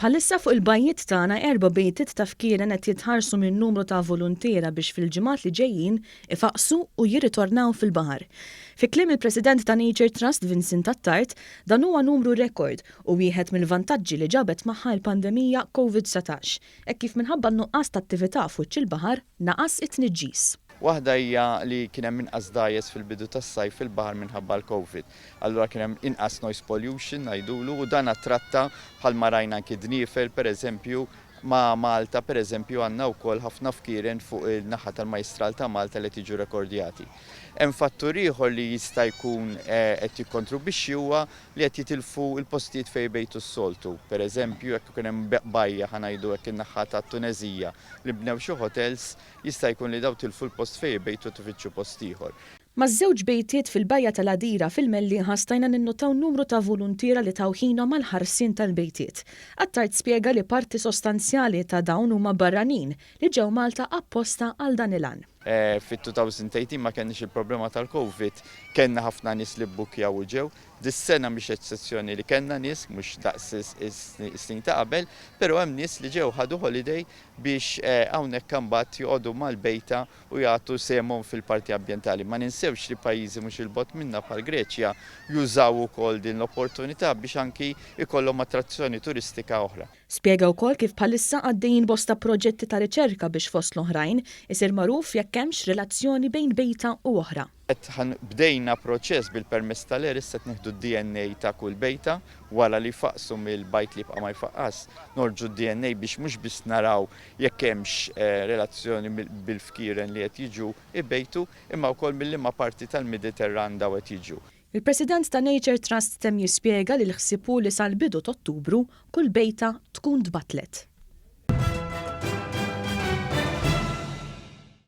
Bħalissa fuq il-bajjiet tagħna 4 bejtiet ta' fkieren qed jitħarsu minn numru ta' volontiera biex fil-ġimgħat li ġejjin ifaqsu u jirritornaw fil-baħar. Fi kliem il-President ta' Nature Trust Vincent Attard dan huwa numru rekord u wieħed mill-vantaġġi li ġabet magħha l-pandemija COVID-19 hekk kif minħabba nuqqas ta' attività fuq il-baħar naqas it-tniġġis. Waħda hija li kien hemm inqas dajes fil-bidu tas-sajf fil-baħar minħabba l-Covid. Allura kien hemm inqas noise pollution ngħidulu u dan attratta bħalma rajna anki dniefer pereżempju ma' Malta pereżempju għandna wkoll ħafna fkieren fuq il-naħa tal-Majstral ta' Malta li tiġu rekordjati. Hemm fattur ieħor li jista' jkun qed jikkontribwixxi huwa li qed jitilfu l-postijiet fejn jbejtu s-soltu. Pereżempju jekk ikun hemm bajja ħanajdu hekk in-naħa tat-Tunezija li bnew xi hotels jista' jkun li daw tilfu l-post fejn jbejtu tifittxu post ieħor. Maż-żewġ bejtiet fil-bajja tal-Għadira fil-Mellieħa stajna ninnotaw numru ta' voluntiera li tawħina mal-ħarsien tal-bejtiet. Attard spjega li parti sostanzjali ta' dawn huma barranin li ġew Malta apposta għal dan il-għan. Fit-2018 ma kenniex il-problema tal-Covid, kellna ħafna nies li bbukjaw u ġew. Dis-sena mhix eċċezzjoni li kellna nies mhux daqs is-snin ta' qabel, però hemm nies li ġew ħadu holiday biex hawnhekk imbagħad joqogħdu mal-bejta u jagħtu semhom fil-parti ambjentali. Ma ninsewx li pajjiżi mhux il-bot minna bħal Greċja jużaw ukoll din l-opportunità biex anki ikollhom attrazzjoni turistika oħra. Spjega wkoll kif bħalissa għaddejjin bosta proġetti ta' riċerka biex fost l-oħrajn isir magħruf jekk hemmx relazzjoni bejn bejta u oħra. Bdejna proċess bil-permess tal-eris qed nieħdu d-DNA ta' kull bejta wara li faqsu mill-bajt li jibqa' ma jfaqqas norġu d-DNA biex mhux biss naraw jekk hemmx relazzjoni bil-fkieren li qed jiġu ibejtu imma wkoll mill-liema parti tal-Mediterran daw qed jiġu. Il-President ta' Nature Trust tem jispjega li l-ħsibu li sal-bidu ta' Ottubru kull bejta tkun tbatlet.